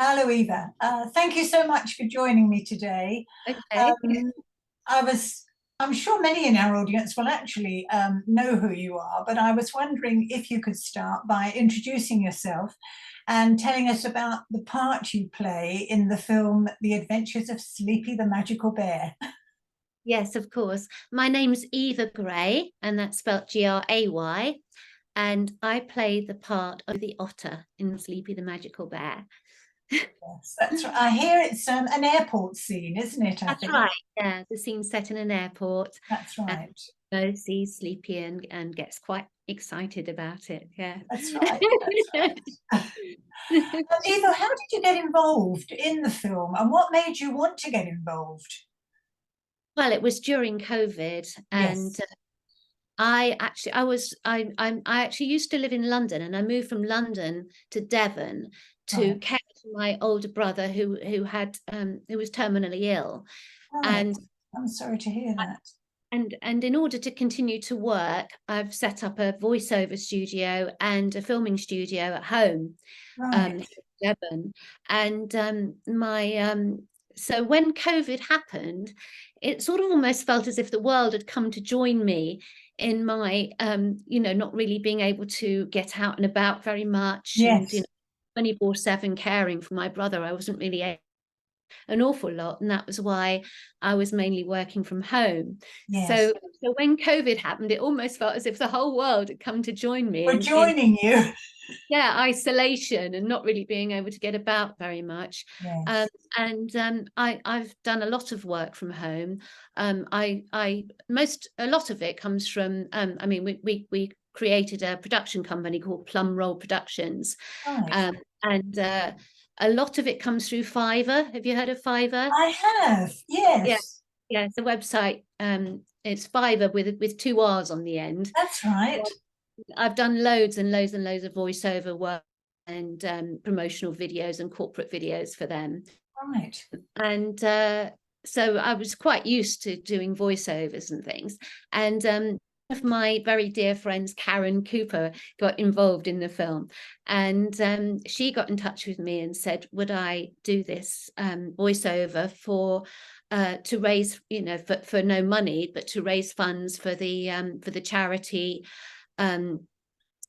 Hello, Eva. Thank you so much for joining me today. Okay. Um, I was, I'm sure many in our audience will actually know who you are, but I was wondering if you could start by introducing yourself and telling us about the part you play in the film The Adventures of Sleepy the Magical Bear. Yes, of course. My name's Eva Gray, and that's spelled Gray, and I play the part of the otter in Sleepy the Magical Bear. Yes, that's right. I hear it's an airport scene, isn't it? I That's think right. Yeah, the scene's set in an airport, that's and right. Bo sees Sleepy and gets quite excited about it. Yeah. That's right. That's right. Eva, how did you get involved in the film, and what made you want to get involved? Well, it was during COVID, and Yes. I actually used to live in London, and I moved from London to Devon to Right. care for my older brother who was terminally ill. Right. And I'm sorry to hear that. and in order to continue to work, I've set up a voiceover studio and a filming studio at home, Right. in Devon. And my so when COVID happened, it sort of almost felt as if the world had come to join me in my not really being able to get out and about very much, and Yes. 24/7 caring for my brother. I wasn't really an awful lot, and that was why I was mainly working from home. Yes. So when COVID happened, it almost felt as if the whole world had come to join me We're in joining you. yeah, isolation and not really being able to get about very much. Um, Yes. and I've done a lot of work from home. I most a lot of it comes from. I mean, we created a production company called Plum Roll Productions, Right. um, and a lot of it comes through Fiverr. Have you heard of Fiverr? I have. Yeah, Yes. yeah, it's a website. It's Fiverr with two R's on the end. That's right. I've done loads and loads and loads of voiceover work and promotional videos and corporate videos for them. Right. And so I was quite used to doing voiceovers and things. And one of my very dear friends, Karen Cooper, got involved in the film. And she got in touch with me and said, would I do this voiceover to raise, for no money, but to raise funds for the charity um,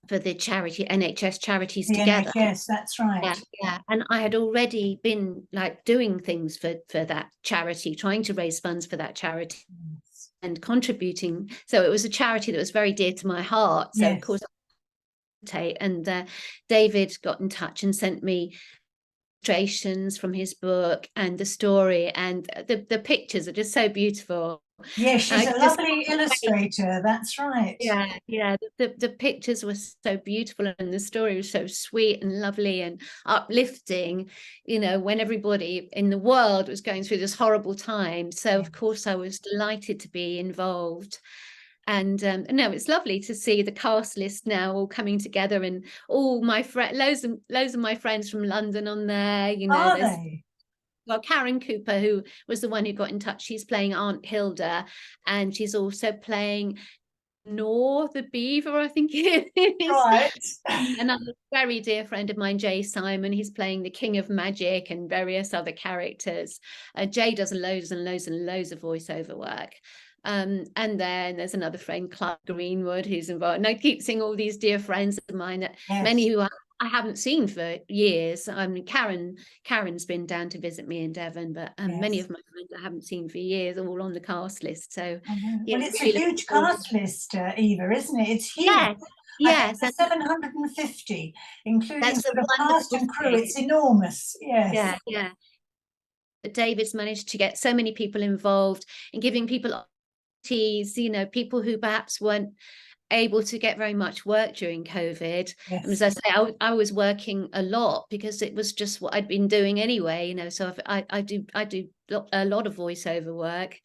NHS Charities The Together. NHS. That's right. Yeah, yeah. And I had already been like doing things for that charity, trying to raise funds for that charity Yes. and contributing. So it was a charity that was very dear to my heart. So of course, Yes. and David got in touch and sent me illustrations from his book and the story, and the pictures are just so beautiful. Yes. She's I a just lovely illustrator. That's right. Yeah, yeah. The pictures were so beautiful and the story was so sweet and lovely and uplifting, when everybody in the world was going through this horrible time. So of Yes. course I was delighted to be involved. And no, it's lovely to see the cast list now all coming together, and all my friends, loads of my friends from London on there. Are There's they? well, Karen Cooper, who was the one who got in touch, she's playing Aunt Hilda, and she's also playing Nor the Beaver, I think it is. Right. Another very dear friend of mine, Jay Simon, he's playing the King of Magic and various other characters. Jay does loads and loads and loads of voiceover work. And then there's another friend, Clive Greenwood, who's involved. And I keep seeing all these dear friends of mine, many Yes. who I haven't seen for years. I mean, Karen's been down to visit me in Devon, but many Yes. of my friends I haven't seen for years, all on the cast list. So I know. yeah, Well, it's a really looking huge forward to. cast list, Eva, isn't it? It's huge. Yes, I think yes, and there's 750, including that's the sort of cast wonderful and crew. thing. It's enormous. Yes. Yeah, yeah. David's managed to get so many people involved in giving people opportunities, people who perhaps weren't able to get very much work during COVID. And as Yes. I say, I was working a lot because it was just what I'd been doing anyway, so I do a lot of voiceover work.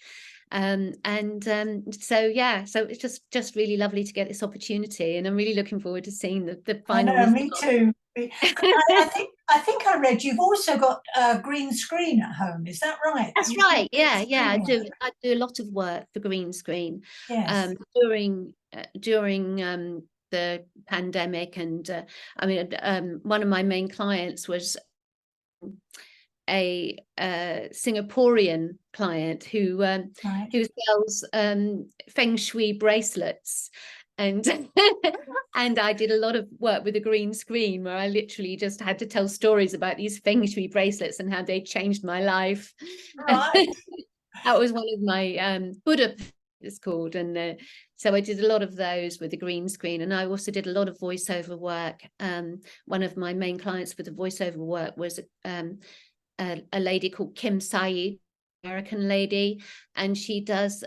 So yeah, so it's just really lovely to get this opportunity, and I'm really looking forward to seeing the I final know, result. me too. I think I read you've also got a green screen at home. Is that right? That That's you do right. Yeah, green yeah. screen work? I do a lot of work for green screen Yes. during the pandemic, and I mean, one of my main clients was a Singaporean client who Right. sells feng shui bracelets, and and I did a lot of work with a green screen where I literally just had to tell stories about these feng shui bracelets and how they changed my life. Right. That was one of my Buddha, it's called, and so I did a lot of those with the green screen, and I also did a lot of voiceover work. One of my main clients for the voiceover work was a lady called Kim Saeed, American lady, and she does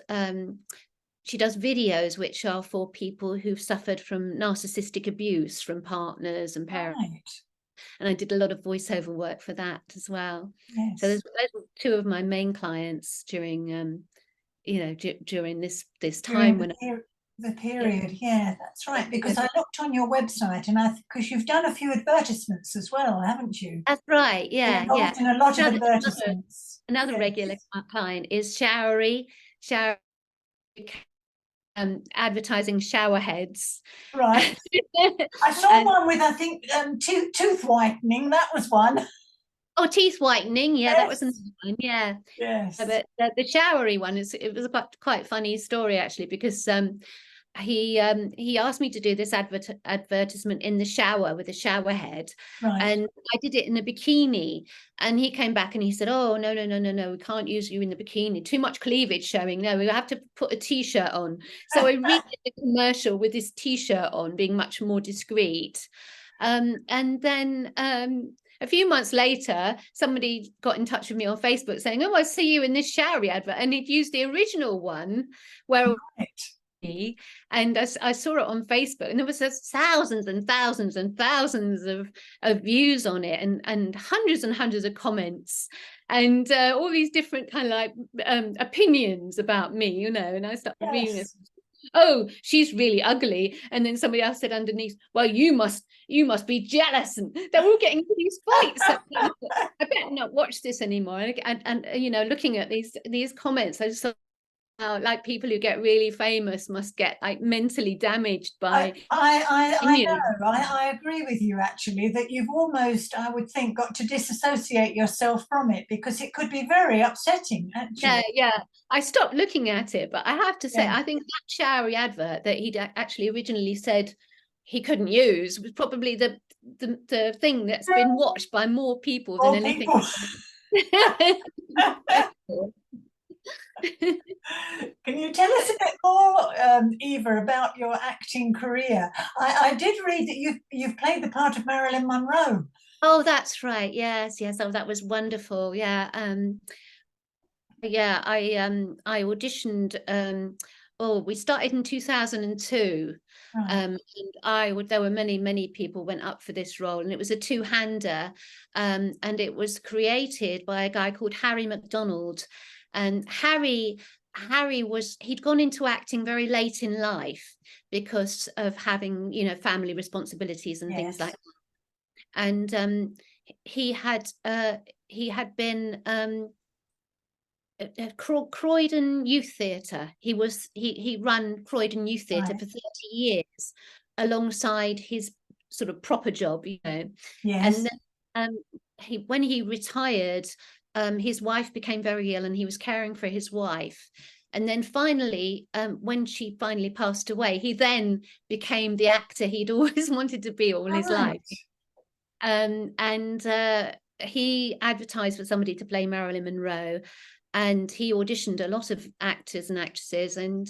videos which are for people who've suffered from narcissistic abuse from partners and parents. Right. And I did a lot of voiceover work for that as well. So Yes. those were two of my main clients during during this During time when the yeah, period, yeah, that's right. Because I looked on your website, and because you've done a few advertisements as well, haven't you? that's right, You're yeah, yeah. involved in a lot of Another advertisements. another Yes. regular client is Showery advertising shower heads. Right. I saw And one with, I think, tooth whitening. That was one. oh, teeth whitening, yeah, that was Yes. another one, yeah. Yes. But the showery one it was a quite funny story actually, because he asked me to do this advertisement in the shower with a shower head, Right. and I did it in a bikini, and he came back and he said, oh, no, we can't use you in the bikini, too much cleavage showing, no, we have to put a t-shirt on. So I redid the commercial with this t-shirt on, being much more discreet. And then a few months later, somebody got in touch with me on Facebook saying, oh, I see you in this showery advert, and he'd used the original one where Right. and I saw it on Facebook, and there was thousands and thousands and thousands of views on it, and hundreds of comments, and all these different kind of like opinions about me, you know. And I started reading this. Yes. Oh, she's really ugly. And then somebody else said underneath, well, you must be jealous. And they're all getting into these fights. So I better not watch this anymore. And you know, looking at these comments, I just thought, like, people who get really famous must get like mentally damaged by I opinions. know. I agree with you actually that you've almost, I would think, got to disassociate yourself from it, because it could be very upsetting actually. Yeah. I stopped looking at it, but I have to say, Yeah. I think that showery advert that he'd actually originally said he couldn't use was probably the thing that's been watched by more people than More anything. people. Can you tell us a bit more, Eva, about your acting career? I did read that you've played the part of Marilyn Monroe. Oh, that's right. Yes. Oh, that was wonderful. Yeah. Yeah. I auditioned. Oh, we started in 2002. Right. And there were many people went up for this role, and it was a two-hander, and it was created by a guy called Harry MacDonald. And he'd gone into acting very late in life because of having, you know, family responsibilities and things Yes. like that. And he had been at Croydon Youth Theatre. He ran Croydon Youth Theatre Right. for 30 years alongside his sort of proper job, you know. Yes. And then when he retired, his wife became very ill, and he was caring for his wife. And then finally, when she finally passed away, he then became the actor he'd always wanted to be all his life. And he advertised for somebody to play Marilyn Monroe, and he auditioned a lot of actors and actresses, and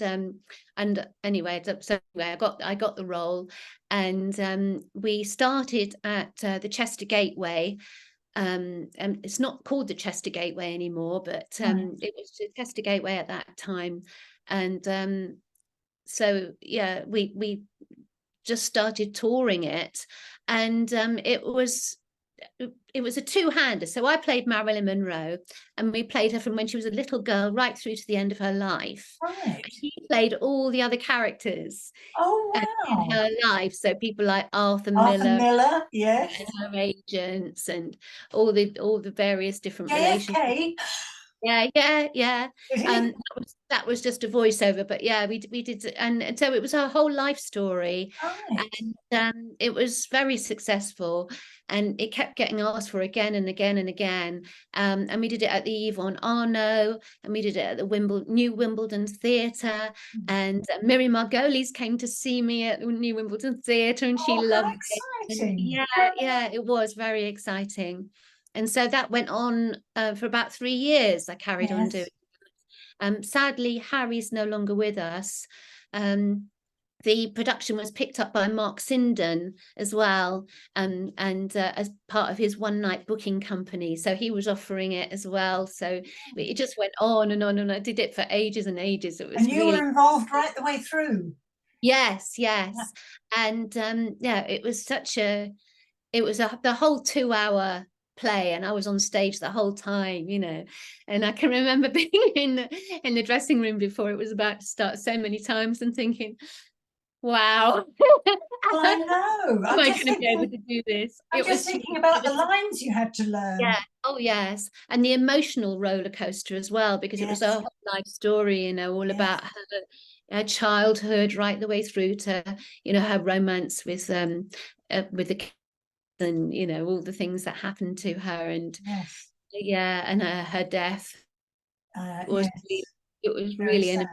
anyway, I got the role, and we started at the Chester Gateway. And it's not called the Chester Gateway anymore, but it was the Chester Gateway at that time. And so yeah, we just started touring it, and it was a two-hander. So I played Marilyn Monroe, and we played her from when she was a little girl right through to the end of her life. Right. And he played all the other characters Oh in wow. her life. So people like Arthur Arthur Miller Miller. Yes. and her agents, and all the various different relations. JFK. Yeah. Really? That was just a voiceover, but yeah, we did, and so it was our whole life story, Right. and it was very successful, and it kept getting asked for again and again and again, and we did it at the Yvonne Arnaud, and we did it at the New Wimbledon Theatre, and Miriam Margolyes came to see me at the New Wimbledon Theatre, and she Oh, how loved it, and exciting. yeah, it was very exciting. And so that went on for about 3 years. I carried on doing. Yes. Sadly, Harry's no longer with us. The production was picked up by Mark Sinden as well, and as part of his one night booking company. So he was offering it as well. So it just went on and on, and I did it for ages and ages. It And was you were really, involved right the way through. yes, Yeah. and yeah, it was the whole 2 hour play, and I was on stage the whole time, and I can remember being in the dressing room before it was about to start so many times and thinking, wow. Well, I know. Am I going to be able to do this? I'm It just was thinking huge. about the lines you had to learn. Yeah. Oh yes, and the emotional roller coaster as well, because it was a Yes. whole life story, all Yes. about her childhood right the way through to her romance with the, and all the things that happened to her, and Yes. yeah, and her death was really, Yes. it was Very really sad.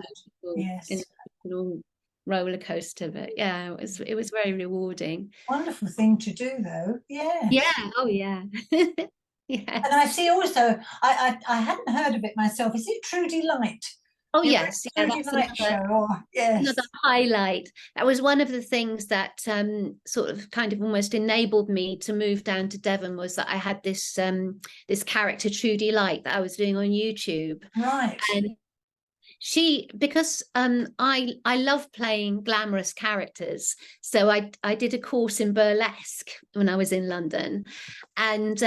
an Yes. emotional roller coaster, but yeah, it was very rewarding. Wonderful thing to do, though. Yeah. Yes. Oh yeah. And I Yes. see also, I hadn't heard of it myself. Is it True Delight? Oh The yes, yeah, True that's Delight show. Or another yes. highlight. That was one of the things that sort of kind of almost enabled me to move down to Devon, was that I had this character Trudy Light that I was doing on YouTube. Right. And because I love playing glamorous characters, so I did a course in burlesque when I was in London, and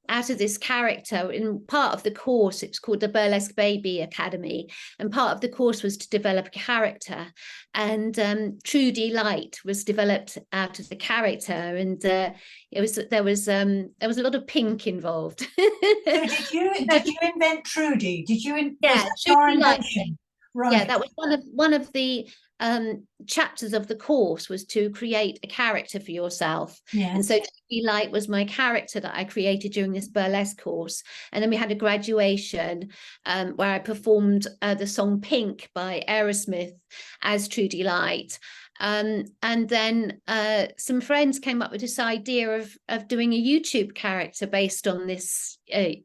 out of this character, in part of the course, it's called the Burlesque Baby Academy, and part of the course was to develop a character, and Trudy Light was developed out of the character, and there was a lot of pink involved. So did you invent Trudy? Was Yeah, that your Trudy Light. invention? Yeah, Right. that was one of the chapters of the course, was to create a character for yourself. And Yes. so Trudy Light was my character that I created during this burlesque course. And then we had a graduation where I performed the song Pink by Aerosmith as Trudy Light. And then some friends came up with this idea of doing a YouTube character based on this This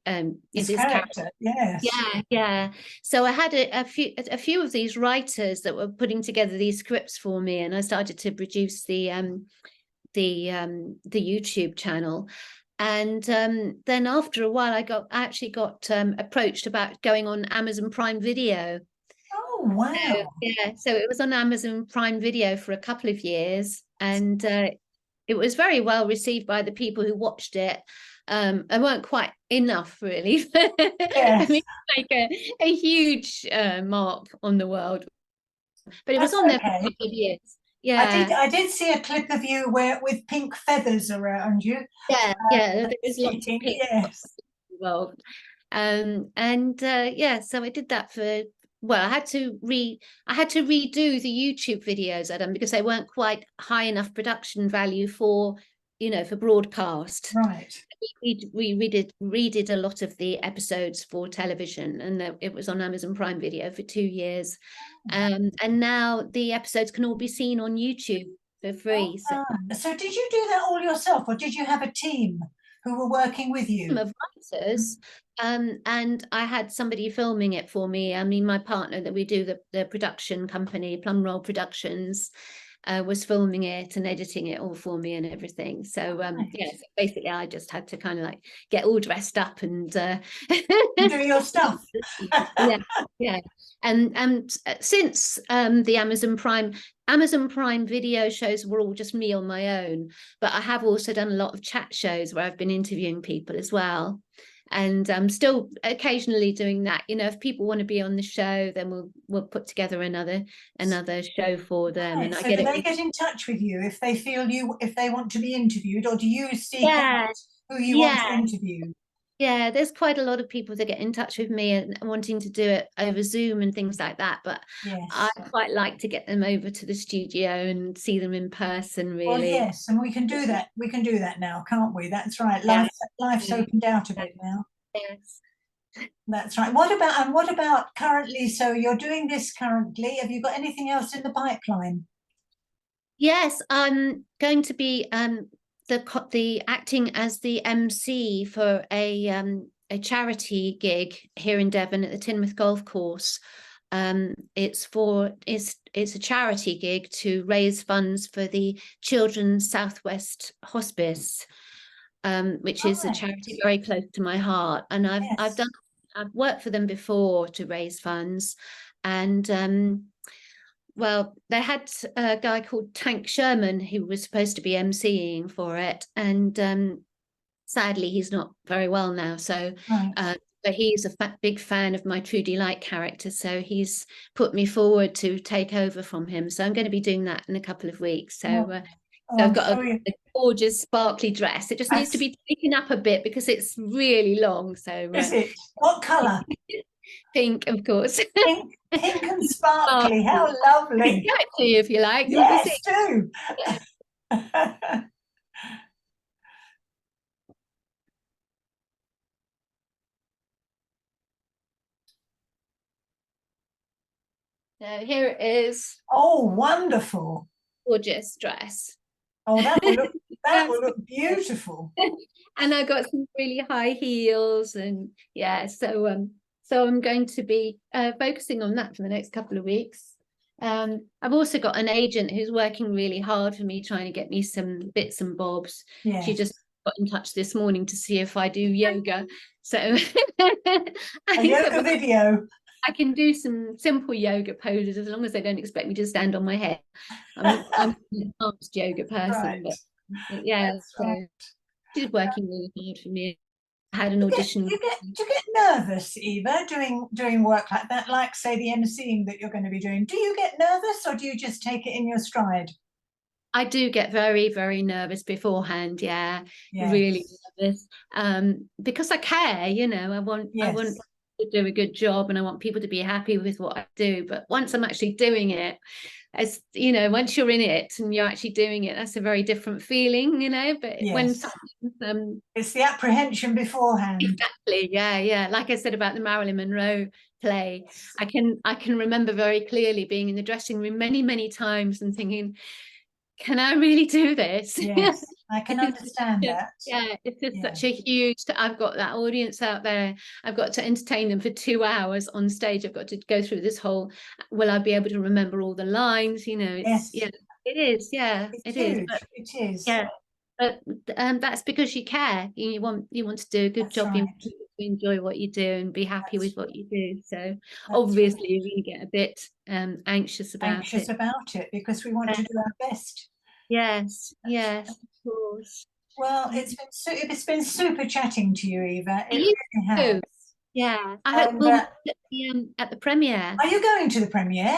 this character. character. Yes. Yeah. So I had a few of these writers that were putting together these scripts for me, and I started to produce the YouTube channel. And then after a while, I actually got approached about going on Amazon Prime Video. Oh, wow. Yeah, so it was on Amazon Prime Video for a couple of years, and it was very well received by the people who watched it. I weren't quite enough, really, for Yes. me to make a huge mark on the world. But it was That's on there for a okay. couple of years. I did Yeah, I did see a clip of you with pink feathers around you. yeah. There was lots of Speaking, pink yes. involved. And yeah, so I did that for, well, I had to redo the YouTube videos I done, because they weren't quite high enough production value for for broadcast. Right. We redid a lot of the episodes for television, and it was on Amazon Prime Video for 2 years. And now the episodes can all be seen on YouTube for free. So So did you do that all yourself, or did you have a team who were working with you? of writers, and I had somebody filming it for me. I mean, my partner that we do the production company, Plum Roll Productions, was filming it and editing it all for me and everything. So Right. yeah, so basically I just had to kind of like get all dressed up and Do your stuff. yeah. And since the Amazon Prime Video shows were all just me on my own, but I have also done a lot of chat shows where I've been interviewing people as well. And I'm still occasionally doing that. If people want to be on the show, then we'll put together another show for them. Right. And I So get do it. they get in touch with you if they want to be interviewed, or do you seek Yeah, out who you want to yeah. interview? Yeah, there's quite a lot of people that get in touch with me and wanting to do it over Zoom and things like that. But I Yes. quite like to get them over to the studio and see them in person, Well, really. yes, and we can do that. We can do that now, can't we? That's right. Yeah, Life's yeah, opened out a bit now. yes. That's right. What about currently? So you're doing this currently. Have you got anything else in the pipeline? Yes, I'm going to be the acting as the MC for a charity gig here in Devon at the Teignmouth Golf Course. It's a charity gig to raise funds for the Children's Southwest Hospice, which is a Right. charity very close to my heart. And Yes. I've worked for them before to raise funds, and well, they had a guy called Tank Sherman who was supposed to be MCing for it, and sadly he's not very well now. So, Right. but he's a big fan of my True Delight character, so he's put me forward to take over from him. So I'm going to be doing that in a couple of weeks. So, Oh, so I've I'm got sure a gorgeous sparkly dress. It just needs to be taken up a bit because it's really long. So, Is it? What colour? pink, of course. Pink and sparkly. How lovely. Show it to you if you like. You can see. Yes, do. So here it is, Oh, wonderful. gorgeous dress. Oh, that will look beautiful. And I got some really high heels, and yeah, so I'm going to be focusing on that for the next couple of weeks. I've also got an agent who's working really hard for me, trying to get me some bits and bobs. Yes. She just got in touch this morning to see if I do yoga. So A yoga video. I can do some simple yoga poses as long as they don't expect me to stand on my head. I'm an advanced yoga person, Right. but yeah, That's so right. she's working really hard for me. I had an audition. Do you get nervous, Eva, doing work like that, like say the emceeing that you're going to be doing? Do you get nervous, or do you just take it in your stride? I do get very, very nervous beforehand. Yeah, Yes. really nervous. Because I care, I want Yes. to do a good job, and I want people to be happy with what I do. But once I'm actually doing it, as once you're in it and you're actually doing it, that's a very different feeling, But when Yes. It's the apprehension beforehand. exactly, yeah. Like I said about the Marilyn Monroe play, I can remember very clearly being in the dressing room many, many times and thinking, can I really do this? Yes, I can understand that. Yeah, it's just Yeah. such a huge. I've got that audience out there. I've got to entertain them for 2 hours on stage. I've got to go through this whole. Will I be able to remember all the lines? It's Yes. it is. Yeah, It's it is. huge. But, It is. yeah, but that's because you care. You want to do a good That's job. You right. want to enjoy what you do and be happy with what you do. So right. obviously you're going to get a bit anxious about it. Because we want to do our best. Yes, yes, of course. Well, it's been super chatting to you, Eva. It You really has. too. Yeah, I hope And we'll meet at the premiere. are you going to the premiere?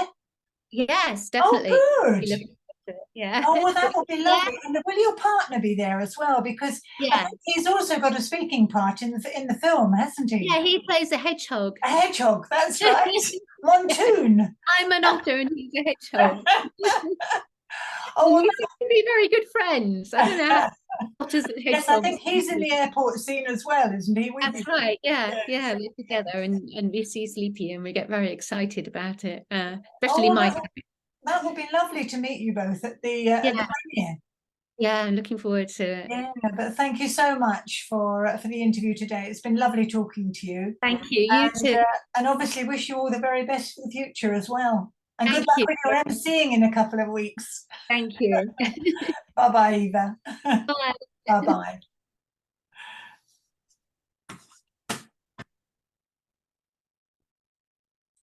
Yes, Oh, definitely. good. Yeah. Oh, well, that will be lovely. And will your partner be there as well? Because I Yeah. think he's also got a speaking part in the film, hasn't he? Yeah, he plays a hedgehog. A hedgehog, that's right. Montoon. I'm an otter and he's a hedgehog. Oh, well, we seem to be very good friends. I don't know how otters and hedgehogs. yes, I think he's in the airport scene as well, isn't he? That's right. Yeah, Yes. yeah. We're together and we see Sleepy and we get very excited about it. Especially Mike. That would be lovely to meet you both at the premiere. Yeah, I'm looking forward to it. Yeah, but thank you so much for the interview today. It's been lovely talking to you. Thank you. You too. And obviously wish you all the very best for the future as well. And Thank good luck you. with your emceeing in a couple of weeks. Thank you. Bye-bye, Eva. Bye. Bye-bye.